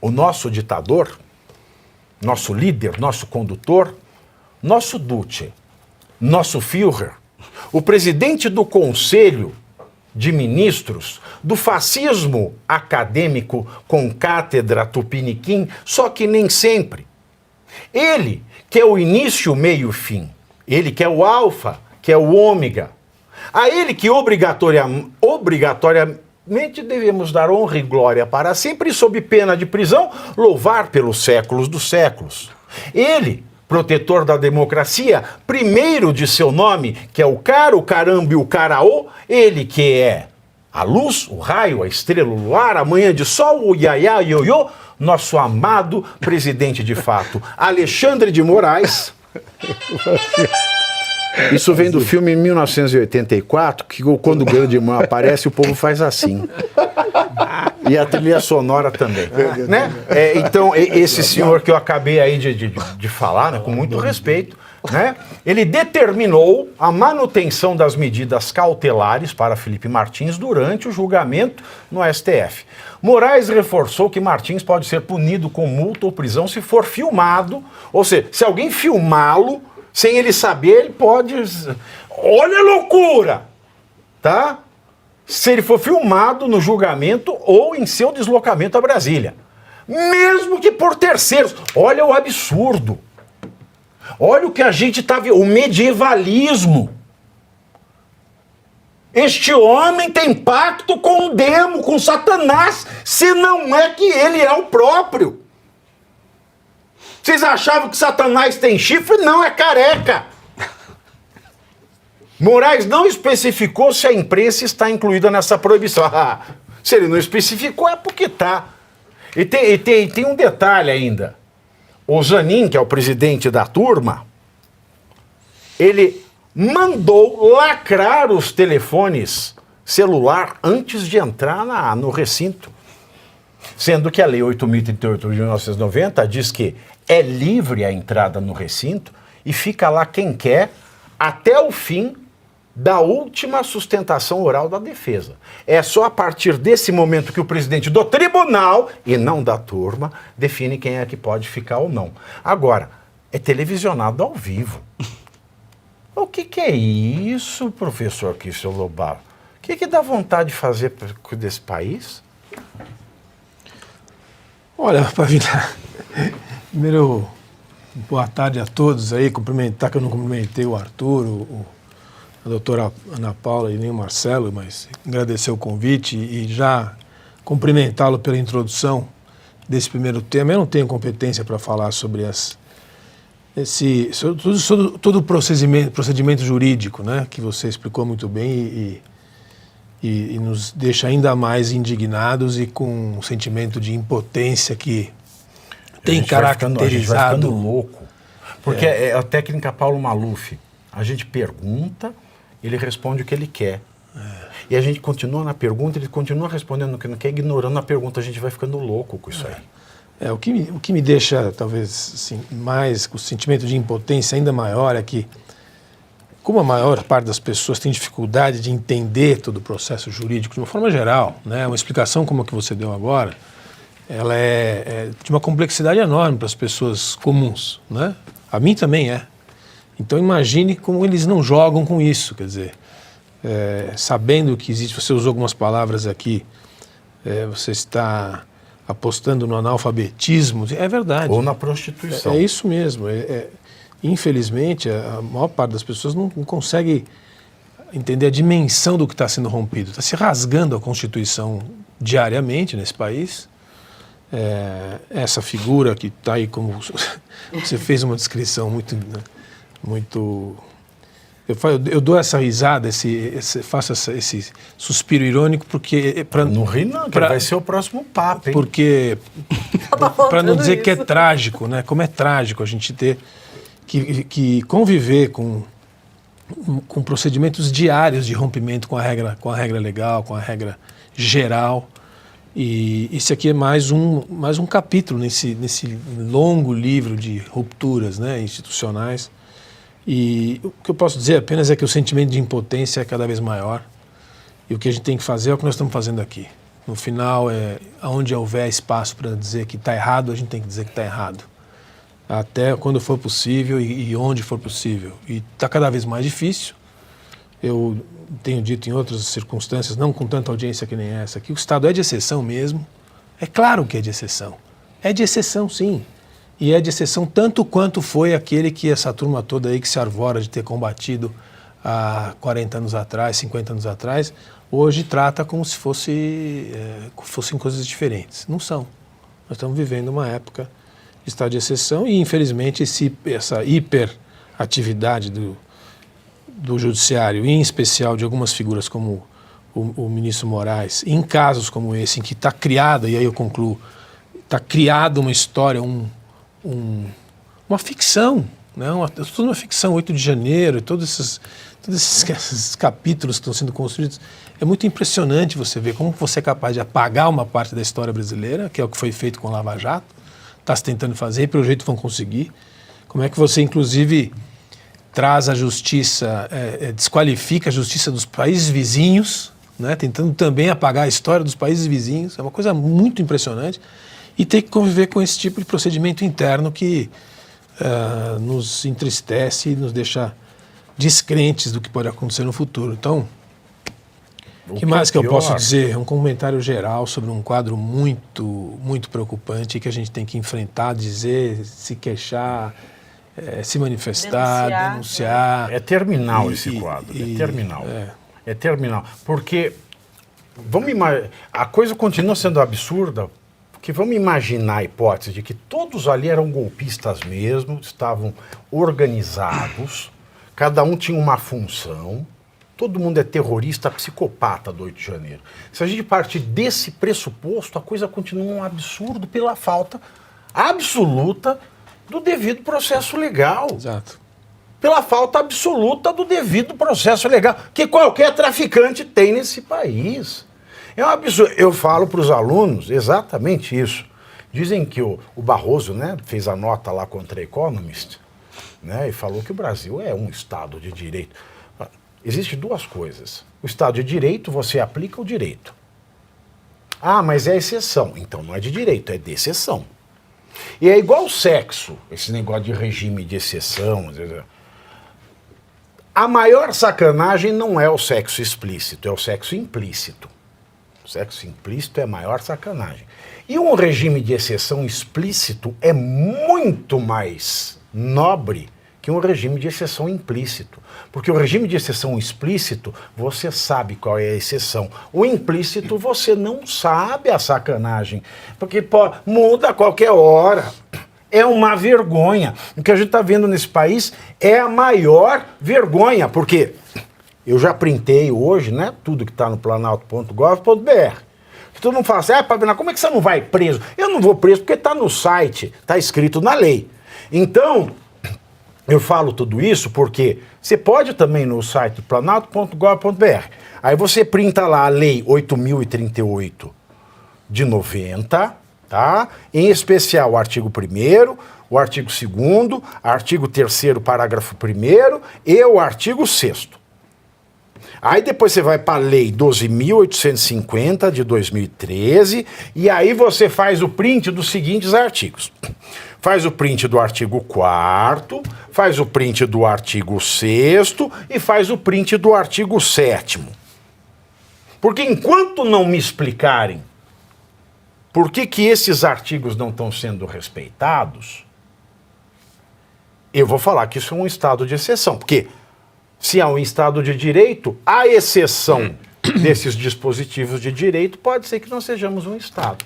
O nosso ditador, nosso líder, nosso condutor, nosso Duce, nosso Führer, o presidente do Conselho de Ministros, do fascismo acadêmico com cátedra tupiniquim, só que nem sempre. Ele que é o início, meio e fim. Ele que é o alfa, que é o ômega. A ele que obrigatoriamente devemos dar honra e glória para sempre, sob pena de prisão, louvar pelos séculos dos séculos. Ele, protetor da democracia, primeiro de seu nome, que é o cara, o caramba e o caraô, ele que é a luz, o raio, a estrela, o luar, a manhã de sol, o iaiá, ioiô, nosso amado presidente de fato, Alexandre de Moraes. Isso vem do filme 1984, que quando o grande irmão aparece, o povo faz assim. E a trilha sonora também. Né? Então, esse senhor que eu acabei aí de falar, né, com muito respeito, né, ele determinou a manutenção das medidas cautelares para Felipe Martins durante o julgamento no STF. Moraes reforçou que Martins pode ser punido com multa ou prisão se for filmado, ou seja, se alguém filmá-lo, sem ele saber, ele pode... Olha a loucura! Tá? Se ele for filmado no julgamento ou em seu deslocamento a Brasília. Mesmo que por terceiros. Olha o absurdo. Olha o que a gente está vendo. O medievalismo. Este homem tem pacto com o demo, com Satanás, se não é que ele é o próprio. Vocês achavam que Satanás tem chifre? Não, é careca. Moraes não especificou se a imprensa está incluída nessa proibição. Se ele não especificou, é porque está. E tem um detalhe ainda. O Zanin, que é o presidente da turma, ele mandou lacrar os telefones celular antes de entrar no recinto. Sendo que a Lei 8.038 de 1990 diz que é livre a entrada no recinto e fica lá quem quer até o fim da última sustentação oral da defesa. É só a partir desse momento que o presidente do tribunal, e não da turma, define quem é que pode ficar ou não. Agora, é televisionado ao vivo. O que é isso, professor Kissel Lobato? O que dá vontade de fazer desse país? Olha, Pavina, primeiro, boa tarde a todos aí, cumprimentar, que eu não cumprimentei o Arthur, a doutora Ana Paula e nem o Marcelo, mas agradecer o convite e já cumprimentá-lo pela introdução desse primeiro tema. Eu não tenho competência para falar sobre todo o procedimento jurídico, né, que você explicou muito bem e nos deixa ainda mais indignados e com um sentimento de impotência que tem caracterizado... A gente vai ficando louco. Porque é a técnica Paulo Maluf. A gente pergunta, ele responde o que ele quer. E a gente continua na pergunta, ele continua respondendo o que não quer, ignorando a pergunta. A gente vai ficando louco com isso aí. O que me deixa, talvez, assim, mais com o sentimento de impotência ainda maior é que, como a maior parte das pessoas tem dificuldade de entender todo o processo jurídico de uma forma geral, né, uma explicação como a que você deu agora, ela é de uma complexidade enorme para as pessoas comuns, né? A mim também é. Então imagine como eles não jogam com isso, quer dizer, sabendo que existe, você usou algumas palavras aqui, você está apostando no analfabetismo, é verdade. Ou na prostituição. É isso mesmo, infelizmente, a maior parte das pessoas não consegue entender a dimensão do que está sendo rompido. Está se rasgando a Constituição diariamente nesse país. Essa figura que está aí, como você fez uma descrição muito... Eu dou essa risada, faço esse suspiro irônico porque... Não ri não, que vai ser o próximo papo, hein? Porque, para não dizer que é trágico, né? Como é trágico a gente ter que conviver com procedimentos diários de rompimento com a regra legal, com a regra geral. E esse aqui é mais um capítulo nesse longo livro de rupturas, né, institucionais. E o que eu posso dizer apenas é que o sentimento de impotência é cada vez maior. E o que a gente tem que fazer é o que nós estamos fazendo aqui. No final, onde houver espaço para dizer que está errado, a gente tem que dizer que está errado. Até quando for possível e onde for possível. E está cada vez mais difícil. Eu tenho dito em outras circunstâncias, não com tanta audiência que nem essa, que o Estado é de exceção mesmo. É claro que é de exceção. É de exceção, sim. E é de exceção tanto quanto foi aquele que essa turma toda aí que se arvora de ter combatido há 40 anos atrás, 50 anos atrás, hoje trata como se fossem coisas diferentes. Não são. Nós estamos vivendo uma época de estado de exceção e, infelizmente, essa hiperatividade do judiciário, em especial de algumas figuras como o ministro Moraes, em casos como esse, em que está criada, e aí eu concluo, está criada uma história, uma ficção, né? Toda uma ficção, 8 de janeiro, todos esses capítulos que estão sendo construídos. É muito impressionante você ver como você é capaz de apagar uma parte da história brasileira, que é o que foi feito com o Lava Jato, está se tentando fazer e pelo jeito vão conseguir. Como é que você, inclusive, traz a justiça, desqualifica a justiça dos países vizinhos, né? Tentando também apagar a história dos países vizinhos. É uma coisa muito impressionante. E tem que conviver com esse tipo de procedimento interno que nos entristece e nos deixa descrentes do que pode acontecer no futuro. Então, o que mais que eu posso dizer? Um comentário geral sobre um quadro muito, muito preocupante que a gente tem que enfrentar, dizer, se queixar, se manifestar, denunciar. É terminal esse quadro, é terminal. É terminal, porque a coisa continua sendo absurda, porque vamos imaginar a hipótese de que todos ali eram golpistas mesmo, estavam organizados, cada um tinha uma função, todo mundo é terrorista, psicopata do 8 de janeiro. Se a gente partir desse pressuposto, a coisa continua um absurdo pela falta absoluta do devido processo legal. Exato. Pela falta absoluta do devido processo legal que qualquer traficante tem nesse país. É um absurdo. Eu falo para os alunos exatamente isso. Dizem que o Barroso, né, fez a nota lá contra a Economist, né, e falou que o Brasil é um Estado de direito. Existem duas coisas. O Estado de direito, você aplica o direito. Ah, mas é exceção. Então não é de direito, é de exceção. E é igual o sexo, esse negócio de regime de exceção. A maior sacanagem não é o sexo explícito, é o sexo implícito. O sexo implícito é a maior sacanagem. E um regime de exceção explícito é muito mais nobre que um regime de exceção implícito. Porque o regime de exceção explícito, você sabe qual é a exceção. O implícito, você não sabe a sacanagem. Porque muda a qualquer hora. É uma vergonha. O que a gente está vendo nesse país é a maior vergonha, porque eu já printei hoje, né, tudo que está no planalto.gov.br. Todo mundo fala assim, Pavina, como é que você não vai preso? Eu não vou preso porque está no site, está escrito na lei. Então, eu falo tudo isso porque você pode também no site do planalto.gov.br. Aí você printa lá a lei 8.038 de 90, tá? Em especial o artigo 1º, o artigo 2º, artigo 3º, parágrafo 1º e o artigo 6º. Aí depois você vai para a lei 12.850 de 2013 e aí você faz o print dos seguintes artigos. Faz o print do artigo 4º, faz o print do artigo 6º e faz o print do artigo 7º. Porque enquanto não me explicarem por que esses artigos não estão sendo respeitados, eu vou falar que isso é um estado de exceção. Porque se há um estado de direito, a exceção desses dispositivos de direito pode ser que nós sejamos um estado.